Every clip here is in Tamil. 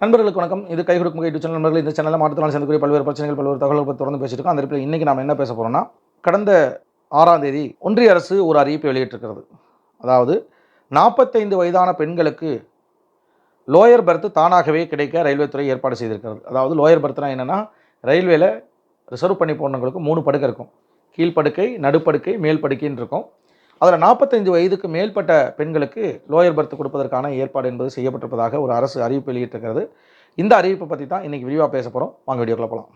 நண்பர்களுக்கு வணக்கம். இது கை கொடுக்கும் யூடியூப் சேனல். நண்பர்கள், இந்த சேனலில் மாற்றுத்திறனாளி சந்திக்கக்கூடிய பல்வேறு பிரச்சனைகள், பல்வேறு தகவல்கள் பற்றி தொடர்ந்து பேசிட்டு இருக்கோம். அந்த இடத்துல இன்றைக்கி நாம் என்ன பேச போகிறோம்னா, கடந்த 6ஆம் தேதி ஒன்றிய அரசு ஒரு அறிவிப்பை வெளியிட்டிருக்கிறது. அதாவது 45 வயதான பெண்களுக்கு லோயர் பெர்த் தானாகவே கிடைக்க ரயில்வே துறை ஏற்பாடு செய்திருக்கிறது. அதாவது லோயர் பெர்த்னா என்னென்னா, ரயில்வேல ரிசர்வ் பண்ணி போனவங்களுக்கு 3 படுக்கை இருக்கும். கீழ்ப்படுக்கை, நடுப்படுக்கை, மேல் படுக்கைன்னு இருக்கும். அதில் 45 வயதுக்கு மேற்பட்ட பெண்களுக்கு லோயர் பெர்த் கொடுப்பதற்கான ஏற்பாடு என்பது செய்யப்பட்டிருப்பதாக ஒரு அரசு அறிவிப்பு வெளியிட்டிருக்கிறது. இந்த அறிவிப்பை பற்றி தான் இன்றைக்கி விரிவாக பேச போகிறோம். வாங்க வீடியோக்குள்ள போகலாம்.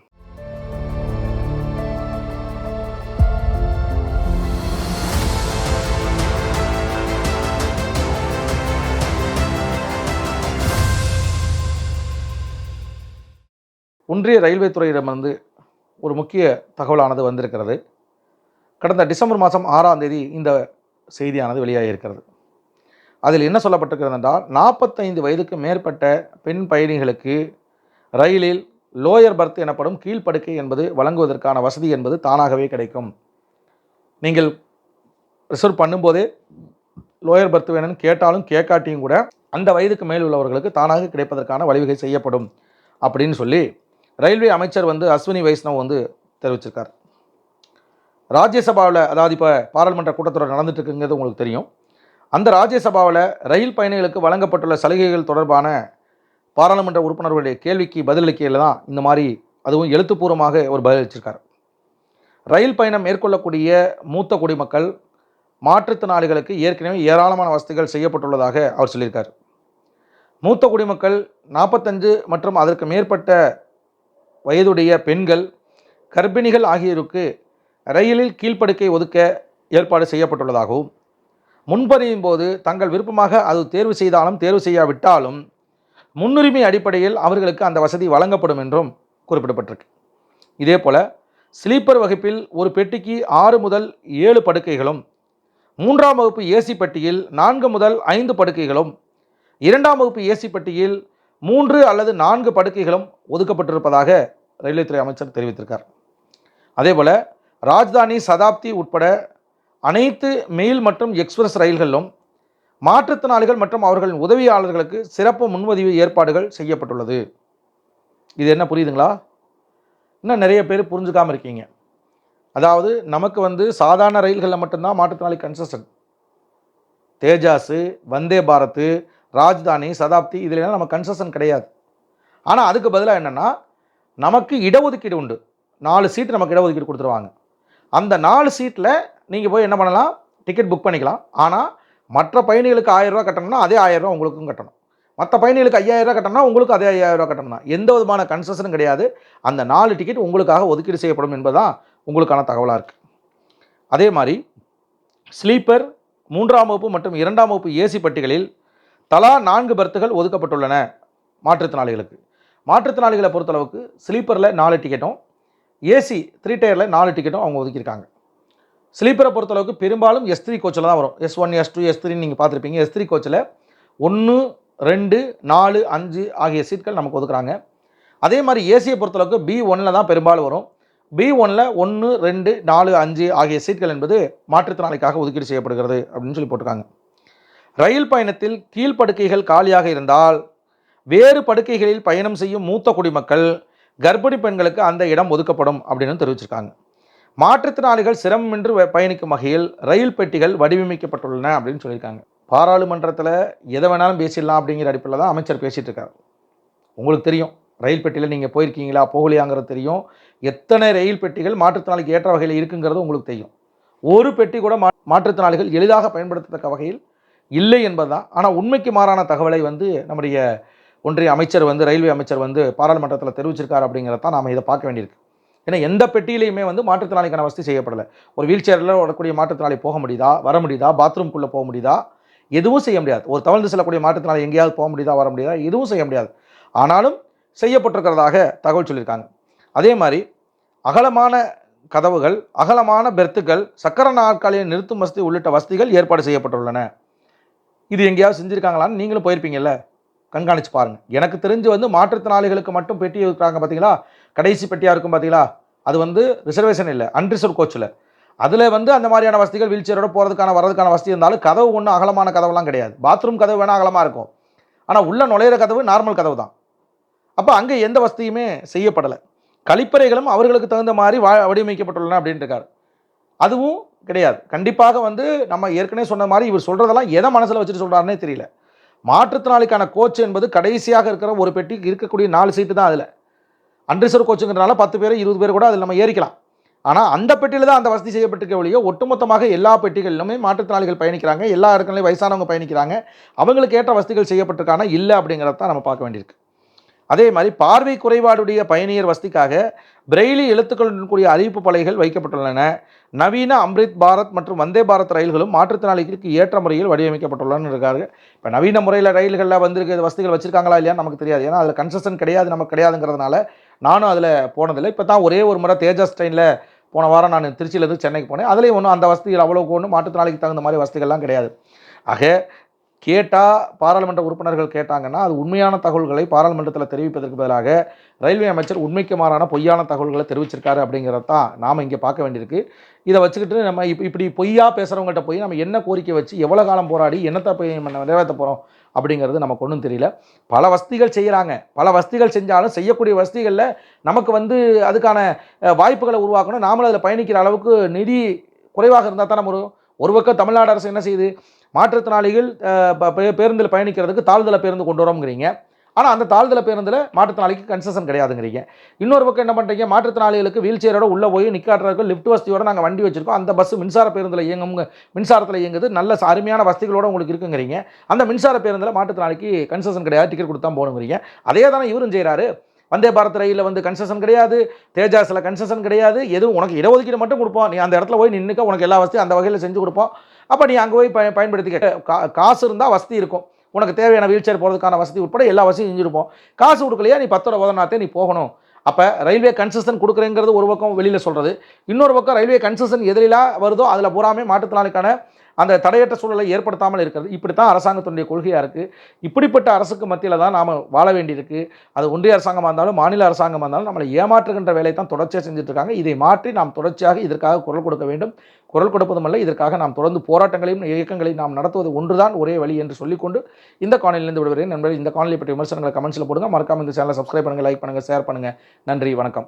ஒன்றிய ரயில்வே துறையிடமிருந்து ஒரு முக்கிய தகவலானது வந்திருக்கிறது. கடந்த டிசம்பர் மாதம் 6ஆம் தேதி இந்த செய்தியானது வெளியாகியிருக்கிறது. அதில் என்ன சொல்லப்பட்டிருக்கிறது என்றால், 45 வயதுக்கு மேற்பட்ட பெண் பயணிகளுக்கு ரயிலில் லோயர் பர்த் எனப்படும் கீழ்ப்படுக்கை என்பது வழங்குவதற்கான வசதி என்பது தானாகவே கிடைக்கும். நீங்கள் ரிசர்வ் பண்ணும்போதே லோயர் பர்த் வேணும்னு கேட்டாலும் கேட்காட்டியும் கூட அந்த வயதுக்கு மேல் உள்ளவர்களுக்கு தானாக கிடைப்பதற்கான வழிவகை செய்யப்படும் அப்படின்னு சொல்லி ரயில்வே அமைச்சர் அஸ்வினி வைஷ்ணவ் தெரிவிச்சிருக்கார். ராஜ்யசபாவில், அதாவது இப்போ பாராளுமன்ற கூட்டத்தொடர் நடந்துட்டு இருக்குங்கிறது உங்களுக்கு தெரியும். அந்த ராஜ்யசபாவில் ரயில் பயணிகளுக்கு வழங்கப்பட்டுள்ள சலுகைகள் தொடர்பான பாராளுமன்ற உறுப்பினர்களுடைய கேள்விக்கு பதிலளிக்கையில் தான் இந்த மாதிரி, அதுவும் எழுத்துப்பூர்வமாக ஒரு பதிலளிச்சிருக்கார். ரயில் பயணம் மேற்கொள்ளக்கூடிய மூத்த குடிமக்கள், மாற்றுத்திறனாளிகளுக்கு ஏற்கனவே ஏராளமான வசதிகள் செய்யப்பட்டுள்ளதாக அவர் சொல்லியிருக்கார். மூத்த குடிமக்கள், 45 மற்றும் அதற்கு மேற்பட்ட வயதுடைய பெண்கள், கர்ப்பிணிகள் ஆகியோருக்கு ரயிலில் கீழ்ப்படுக்கை ஒதுக்க ஏற்பாடு செய்யப்பட்டுள்ளதாகவும், முன்பதிவின் போது தங்கள் விருப்பமாக அது தேர்வு செய்தாலும் தேர்வு செய்யாவிட்டாலும் முன்னுரிமை அடிப்படையில் அவர்களுக்கு அந்த வசதி வழங்கப்படும் என்றும் குறிப்பிடப்பட்டிருக்கு. இதே போல் ஸ்லீப்பர் வகுப்பில் ஒரு பெட்டிக்கு 6 முதல் 7 படுக்கைகளும், 3ஆம் வகுப்பு ஏசி பெட்டியில் 4 முதல் 5 படுக்கைகளும், 2ஆம் வகுப்பு ஏசி பெட்டியில் 3 அல்லது 4 படுக்கைகளும் ஒதுக்கப்பட்டிருப்பதாக ரயில்வே துறை அமைச்சர் தெரிவித்திருக்கார். அதேபோல் ராஜ்தானி, சதாப்தி உட்பட அனைத்து மெயில் மற்றும் எக்ஸ்பிரஸ் ரயில்களிலும் மாற்றுத்திறனாளிகள் மற்றும் அவர்களின் உதவியாளர்களுக்கு சிறப்பு முன்பதிவு ஏற்பாடுகள் செய்யப்பட்டுள்ளது. இது என்ன புரியுதுங்களா? இன்னும் நிறைய பேர் புரிஞ்சுக்காமல் இருக்கீங்க. அதாவது நமக்கு சாதாரண ரயில்களில் மட்டும்தான் மாற்றுத்திறனாளி கன்செஷன். தேஜாஸு, வந்தே பாரத்து, ராஜ்தானி, சதாப்தி இதிலெல்லாம் நம்ம கன்செஷன் கிடையாது. ஆனால் அதுக்கு பதிலாக என்னென்னா, நமக்கு இடஒதுக்கீடு உண்டு. 4 சீட்டு நமக்கு இடஒதுக்கீடு கொடுத்துருவாங்க. அந்த 4 சீட்டில் நீங்கள் போய் என்ன பண்ணலாம், டிக்கெட் புக் பண்ணிக்கலாம். ஆனால் மற்ற பயணிகளுக்கு 1000 ரூபா கட்டணும்னா அதே 1000 ரூபா உங்களுக்கும் கட்டணும். மற்ற பயணிகளுக்கு 5000 ரூபா கட்டணும்னா உங்களுக்கு அதே 5000 ரூபா கட்டணும். எந்த விதமான கன்செஷனும் கிடையாது. அந்த 4 டிக்கெட் உங்களுக்காக ஒதுக்கீடு செய்யப்படும் என்பதுதான் உங்களுக்கான தகவலாக இருக்குது. அதே மாதிரி ஸ்லீப்பர், 3ஆம் வகுப்பு மற்றும் 2ஆம் வகுப்பு ஏசி பெட்டிகளில் தலா 4 பர்த்துகள் ஒதுக்கப்பட்டுள்ளன மாற்றுத்திறனாளிகளுக்கு. மாற்றுத்திறனாளிகளை பொறுத்தளவுக்கு ஸ்லீப்பரில் 4 டிக்கெட்டும், ஏசி 3 டயரில் 4 டிக்கெட்டும் அவங்க ஒதுக்கியிருக்காங்க. ஸ்லீப்பரை பொறுத்தளவுக்கு பெரும்பாலும் S3 கோச்சில் தான் வரும். S1, S2, S3 நீங்கள் பார்த்துருப்பீங்க. S3 கோச்சில் 1, 2, 4, 5 ஆகிய சீட்கள் நமக்கு ஒதுக்குறாங்க. அதே மாதிரி ஏசியை பொறுத்தளவுக்கு B1 தான் பெரும்பாலும் வரும். B1 1, 2, 4, 5 ஆகிய சீட்கள் என்பது மாற்றுத்திறனாளிக்காக ஒதுக்கீடு செய்யப்படுகிறது அப்படின்னு சொல்லி போட்டிருக்காங்க. ரயில் பயணத்தில் கீழ்ப்படுக்கைகள் காலியாக இருந்தால் வேறு படுக்கைகளில் பயணம் செய்யும் மூத்த குடிமக்கள், கர்ப்பிணி பெண்களுக்கு அந்த இடம் ஒதுக்கப்படும் அப்படின்னு தெரிவிச்சிருக்காங்க. மாற்றுத்திறனாளிகள் சிரமமின்றி பயணிக்கும் வகையில் ரயில் பெட்டிகள் வடிவமைக்கப்பட்டுள்ளன அப்படின்னு சொல்லியிருக்காங்க. பாராளுமன்றத்தில் எதை வேணாலும் பேசிடலாம் அப்படிங்கிற அடிப்படையில் தான் அமைச்சர் பேசிகிட்டு இருக்கார். உங்களுக்கு தெரியும், ரயில் பெட்டியில் நீங்கள் போயிருக்கீங்களா போகலையாங்கிறது தெரியும். எத்தனை ரயில் பெட்டிகள் மாற்றுத்திறனாளிக்கு ஏற்ற வகையில் இருக்குங்கிறது உங்களுக்கு தெரியும். ஒரு பெட்டி கூட மாற்றுத்திறனாளிகள் எளிதாக பயன்படுத்தத்தக்க வகையில் இல்லை என்பதுதான். ஆனால் உண்மைக்கு மாறான தகவலை நம்முடைய ஒன்றிய அமைச்சர் ரயில்வே அமைச்சர் பாராளுமன்றத்தில் தெரிவிச்சிருக்கார் அப்படிங்கிறதான் நாம் இதை பார்க்க வேண்டியிருக்கு. ஏன்னா எந்த பெட்டியிலையுமே மாற்றுத்திறனாளிக்கான வசதி செய்யப்படலை. ஒரு வீல் சேரில் வரக்கூடிய மாற்றுத்திறனாளி போக முடியுதா, வர முடியுதா, பாத்ரூம்குள்ளே போக முடியுதா, எதுவும் செய்ய முடியாது. ஒரு தவழ்ந்து செல்லக்கூடிய மாற்றுத்திறனாளி எங்கேயாவது போக முடியுதா, வர முடியுதா, எதுவும் செய்ய முடியாது. ஆனாலும் செய்யப்பட்டிருக்கிறதாக தகவல் சொல்லியிருக்காங்க. அதே மாதிரி அகலமான கதவுகள், அகலமான பெர்த்துகள், சக்கர நாற்காலியை நிறுத்தும் வசதி உள்ளிட்ட வசதிகள் ஏற்பாடு செய்யப்பட்டுள்ளன. இது எங்கேயாவது செஞ்சுருக்காங்களான்னு நீங்களும் போயிருப்பீங்கல்ல, கண்காணித்து பாருங்கள். எனக்கு தெரிஞ்சு மாற்றுத்திறனாளிகளுக்கு மட்டும் பெட்டி இருக்கிறாங்க பார்த்தீங்களா, கடைசி பெட்டியாக இருக்கும் பார்த்தீங்களா, அது ரிசர்வேஷன் இல்லை, அன்ரிசர்வ் கோச்சில். அதில் அந்த மாதிரியான வசதிகள் வீல் சேரோட போகிறதுக்கான வரதுக்கான வசதி இருந்தாலும் கதவு ஒன்றும் அகலமான கதவுலாம் கிடையாது. பாத்ரூம் கதவு வேணால் அகலமாக இருக்கும். ஆனால் உள்ள நுழையிற கதவு நார்மல் கதவு தான். அப்போ அங்கே எந்த வசதியுமே செய்யப்படலை. கழிப்பறைகளும் அவர்களுக்கு தகுந்த மாதிரி வடிவமைக்கப்பட்டுள்ளன அப்படின்ட்டு இருக்காரு. அதுவும் கிடையாது. கண்டிப்பாக வந்து நம்ம ஏற்கனவே சொன்ன மாதிரி இவர் சொல்றதெல்லாம் எதை மனசில் வச்சுட்டு சொல்றாருன்னே தெரியல. மாற்றுத்திறனாளிக்கான கோச் என்பது கடைசியாக இருக்கிற ஒரு பெட்டி இருக்கக்கூடிய 4 சீட்டு தான். அதில் அன்ரிசர்வ் கோச்சுங்கிறனால 10 பேர் 20 பேர் கூட அதில் நம்ம ஏறிக்கலாம். ஆனால் அந்த பெட்டியில் தான் அந்த வசதி செய்யப்பட்டிருக்க ஒழிய ஒட்டுமொத்தமாக எல்லா பெட்டிகளிலுமே மாற்றுத்திறனாளிகள் பயணிக்கிறாங்க. எல்லா இடங்களிலும் வயசானவங்க பயணிக்கிறாங்க. அவங்களுக்கு ஏற்ற வசதிகள் செய்யப்பட்டிருக்கான இல்லை அப்படிங்கிறத தான் நம்ம பார்க்க வேண்டியிருக்கு. அதே மாதிரி பார்வை குறைபாடுடைய பயணியர் வசதிக்காக பிரெய்லி எழுத்துக்களுடன் கூடிய அறிவிப்பு பலகைகள் வைக்கப்பட்டுள்ளன. நவீன அம்ரித் பாரத் மற்றும் வந்தே பாரத் ரயில்களும் மாற்றுத்திறனாளிகளுக்கு ஏற்ற முறையில் வடிவமைக்கப்பட்டுள்ளன இருக்காரு. இப்போ நவீன முறையில் ரயில்களில் வந்திருக்க வசதிகள் வச்சிருக்காங்களா இல்லையான்னு நமக்கு தெரியாது. ஏன்னா அதில் கன்செஷன் கிடையாது, நமக்கு கிடையாதுங்கிறதுனால நானும் அதில் போனதில்லை. இப்போ தான் ஒரே ஒரு முறை தேஜஸ் ட்ரெயினில் போன வாரம் நான் திருச்சியிலேருந்து சென்னைக்கு போனேன். அதுலேயும் ஒன்றும் அந்த வசதிகள் அவ்வளோக்கு ஒன்றும் மாற்றுத்திறனாளிக்கு தகுந்த மாதிரி வசதிகள்லாம் கிடையாது. ஆக கேட்டால் பாராளுமன்ற உறுப்பினர்கள் கேட்டாங்கன்னா அது உண்மையான தகவல்களை பாராளுமன்றத்தில் தெரிவிப்பதற்கு பதிலாக ரயில்வே அமைச்சர் உண்மைக்கு மாறான பொய்யான தகவல்களை தெரிவிச்சிருக்காரு அப்படிங்கிறத தான் நாம் இங்கே பார்க்க வேண்டியிருக்கு. இதை வச்சுக்கிட்டு நம்ம இப்படி பொய்யா பேசுகிறவங்ககிட்ட போய் நம்ம என்ன கோரிக்கை வச்சு எவ்வளோ காலம் போராடி என்னத்தை போய் நம்ம நிறைவேற்ற போகிறோம் அப்படிங்கிறது நமக்கு ஒன்றும் தெரியல. பல வசதிகள் செய்கிறாங்க. பல வசதிகள் செஞ்சாலும் செய்யக்கூடிய வசதிகளில் நமக்கு வந்து அதுக்கான வாய்ப்புகளை உருவாக்கணும். நாமளும் அதில் பயணிக்கிற அளவுக்கு நிதி குறைவாக இருந்தால் தான் நம்ம ஒரு பக்கம் தமிழ்நாடு அரசு என்ன செய்யுது, மாற்றுத்திறனாளிகள் பேருந்தில் பயணிக்கிறதுக்கு தாழ்தள பேருந்து கொண்டு வரோங்கிறீங்க. ஆனால் அந்த தாழ்தள பேருந்தில் மாற்றுத்திறனாளிக்கு கன்செஷன் கிடையாதுங்கிறீங்க. இன்னொரு பக்கம் என்ன பண்ணுறீங்க, மாற்றுத்திறனாளிகளுக்கு வீல் சேரோட உள்ளே போய் நிற்காட்டுறதுக்கு லிஃப்ட் வசதியோடு நாங்கள் வண்டி வச்சுருக்கோம், அந்த பஸ் மின்சார பேருந்தில் மின்சாரத்தில் இயங்குது, நல்ல அருமையான வசதிகளோடு உங்களுக்கு இருக்குங்கிறீங்க. அந்த மின்சார பேருந்தில் மாற்றுத்திறனாளிக்கு கன்செஷன் கிடையாது, டிக்கெட் கொடுத்தா போகணுங்கிறீங்க. அதே தானே இவரும் செய்கிறாரு. வந்தே பாரத் ரயிலில் வந்து கன்செஷன் கிடையாது, தேஜாஸில் கன்செஷன் கிடையாது, எதுவும் உனக்கு இடஒதுக்கீடு மட்டும் கொடுப்போம், நீ அந்த இடத்துல போய் நின்றுக்க, உனக்கு எல்லா வசதியும் அந்த வகையில் செஞ்சு கொடுப்போம். அப்போ நீ அங்கே போய் பயன்படுத்திக்க. காசு இருந்தால் வசதி இருக்கும், உனக்கு தேவையான வீல் சேர் போகிறதுக்கான வசதி உட்பட எல்லா வசதியும் செஞ்சுருப்போம். காசு கொடுக்கலையா, நீ 10 ரூபா உதனாத்தே நீ போகணும். அப்போ ரயில்வே கன்செஷன் கொடுக்குறேங்கிறது ஒரு பக்கம் வெளியில் சொல்கிறது, இன்னொரு பக்கம் ரயில்வே கன்செஷன் எதிரெல்லாம் வருதோ அதில் பூராமே மாற்றுத்திறனாளிக்கான அந்த தடையற்ற சூழலை ஏற்படுத்தாமல் இருக்கிறது. இப்படி தான் அரசாங்கத்தினுடைய கொள்கையாக இருக்குது. இப்படிப்பட்ட அரசுக்கு மத்தியில் தான் நாம் வாழ வேண்டியிருக்கு. அது ஒன்றிய அரசாங்கமாக இருந்தாலும் மாநில அரசாங்கமாக இருந்தாலும் நம்மளை ஏமாற்றுகின்ற வேலையை தான் தொடர்ச்சியாக செஞ்சுட்ருக்காங்க. இதை மாற்றி நாம் தொடர்ச்சியாக இதற்காக குரல் கொடுக்க வேண்டும். குரல் கொடுப்பதுமல்ல, இதற்காக நாம் தொடர்ந்து போராட்டங்களையும் இயக்கங்களையும் நாம் நடத்துவது ஒன்றுதான் ஒரே வழி என்று சொல்லிக்கொண்டு இந்த காணொலியிலிருந்து விடுகிறேன். நண்பர்கள், இந்த காணொலி பற்றிய விமர்சனங்களை கமெண்ட்ஸில் போடுங்க. மறக்காம இந்த சேனலை சப்ஸ்கிரைப் பண்ணுங்கள், லைக் பண்ணுங்கள், ஷேர் பண்ணுங்கள். நன்றி, வணக்கம்.